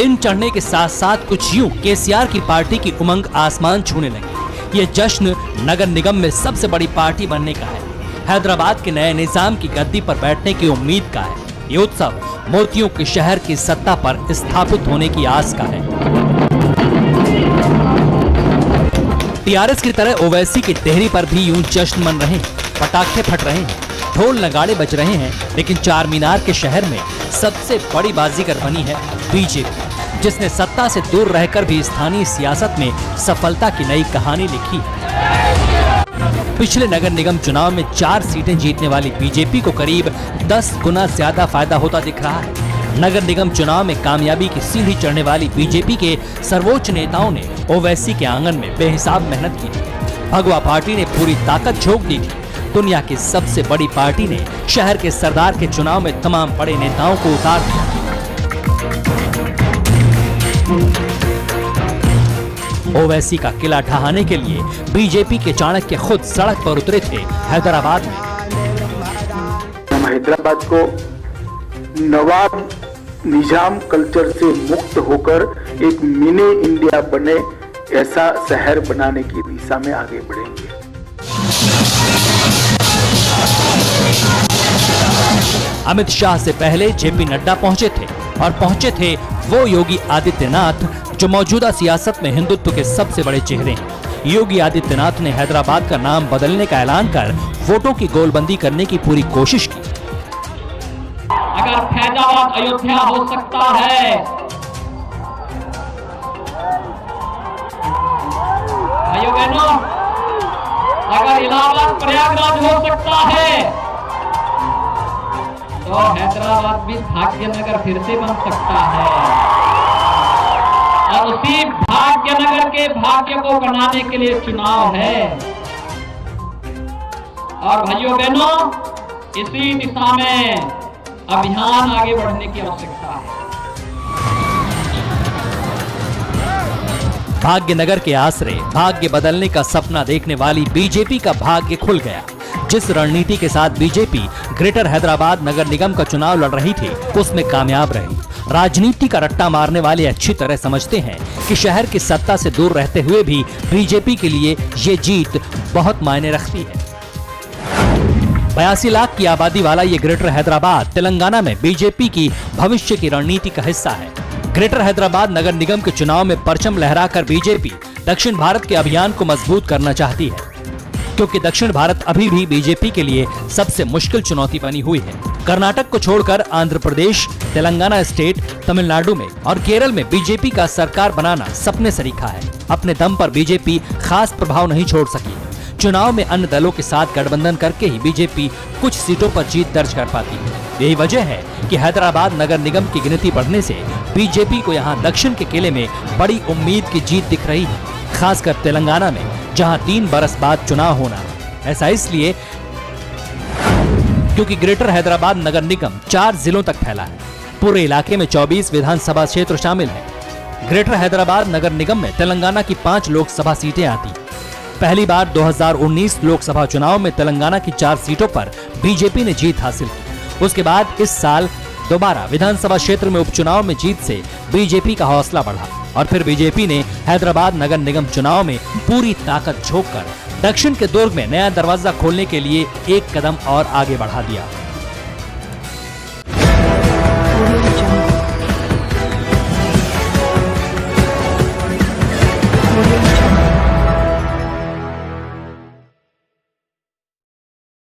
दिन चढ़ने के साथ साथ कुछ यूं केसीआर की पार्टी की उमंग आसमान छूने लगी। ये जश्न नगर निगम में सबसे बड़ी पार्टी बनने का है। हैदराबाद के नए निजाम की गद्दी पर बैठने की उम्मीद का है। ये उत्सव मोतियों के शहर की सत्ता पर स्थापित होने की आस का है। टीआरएस की तरह ओवैसी की देहरी पर भी यूं जश्न मन रहे हैं, पटाखे फट रहे हैं, ढोल नगाड़े बज रहे हैं, लेकिन चार मीनार के शहर में सबसे बड़ी बाजीगर बनी है बीजेपी, जिसने सत्ता से दूर रहकर भी स्थानीय सियासत में सफलता की नई कहानी लिखी है। पिछले नगर निगम चुनाव में 4 सीटें जीतने वाली बीजेपी को करीब 10 गुना ज्यादा फायदा होता दिख रहा है। नगर निगम चुनाव में कामयाबी की सीढ़ी चढ़ने वाली बीजेपी के सर्वोच्च नेताओं ने ओवैसी के आंगन में बेहिसाब मेहनत की थी। भगवा पार्टी ने पूरी ताकत झोंक दी थी। दुनिया की सबसे बड़ी पार्टी ने शहर के सरदार के चुनाव में तमाम बड़े नेताओं को उतार दिया। ओवैसी का किला ढहाने के लिए बीजेपी के चाणक्य खुद सड़क पर उतरे थे हैदराबाद में। हम हैदराबाद को नवाब निजाम कल्चर से मुक्त होकर एक मिनी इंडिया बने ऐसा शहर बनाने की दिशा में आगे बढ़ेंगे। अमित शाह से पहले जेपी नड्डा पहुंचे थे और पहुंचे थे वो योगी आदित्यनाथ जो मौजूदा सियासत में हिंदुत्व के सबसे बड़े चेहरे हैं। योगी आदित्यनाथ ने हैदराबाद का नाम बदलने का ऐलान कर वोटों की गोलबंदी करने की पूरी कोशिश की। अगर फैजाबाद अयोध्या हो सकता है, भाइयों बहनों, अगर इलाहाबाद प्रयागराज हो सकता है, तो हैदराबाद भी भाग्यनगर फिर से बन सकता है। और उसी भाग्यनगर के भाग्य को बनाने के लिए चुनाव है। और भाइयों बहनों, इसी दिशा में अभियान आगे बढ़ने की आवश्यकता है। भाग्यनगर के आसरे भाग्य बदलने का सपना देखने वाली बीजेपी का भाग्य खुल गया। जिस रणनीति के साथ बीजेपी ग्रेटर हैदराबाद नगर निगम का चुनाव लड़ रही थी, उसमें कामयाब रही। राजनीति का रट्टा मारने वाले अच्छी तरह समझते हैं कि शहर की सत्ता से दूर रहते हुए भी बीजेपी के लिए ये जीत बहुत मायने रखती है। 82 लाख की आबादी वाला ये ग्रेटर हैदराबाद तेलंगाना में बीजेपी की भविष्य की रणनीति का हिस्सा है। ग्रेटर हैदराबाद नगर निगम के चुनाव में परचम लहराकर बीजेपी दक्षिण भारत के अभियान को मजबूत करना चाहती है, क्योंकि दक्षिण भारत अभी भी बीजेपी के लिए सबसे मुश्किल चुनौती बनी हुई है। कर्नाटक को छोड़कर आंध्र प्रदेश, तेलंगाना स्टेट, तमिलनाडु में और केरल में बीजेपी का सरकार बनाना सपने सरीखा है। अपने दम पर बीजेपी खास प्रभाव नहीं छोड़ सकी। चुनाव में अन्य दलों के साथ गठबंधन करके ही बीजेपी कुछ सीटों पर जीत दर्ज कर पाती है। यही वजह है कि हैदराबाद नगर निगम की गिनती बढ़ने से बीजेपी को यहाँ दक्षिण के किले में बड़ी उम्मीद की जीत दिख रही है, खासकर तेलंगाना में, जहां 3 बरस बाद चुनाव होना है। ऐसा इसलिए क्योंकि ग्रेटर हैदराबाद नगर निगम 4 जिलों तक फैला है। पूरे इलाके में 24 विधानसभा क्षेत्र शामिल हैं। ग्रेटर हैदराबाद नगर निगम में तेलंगाना की 5 लोकसभा सीटें आती। पहली बार 2019 लोकसभा चुनाव में तेलंगाना की 4 सीटों पर बीजेपी ने जीत हासिल की। उसके बाद इस साल दोबारा विधानसभा क्षेत्र में उपचुनाव में जीत से बीजेपी का हौसला बढ़ा और फिर बीजेपी ने हैदराबाद नगर निगम चुनाव में पूरी ताकत झोंककर दक्षिण के दुर्ग में नया दरवाजा खोलने के लिए एक कदम और आगे बढ़ा दिया।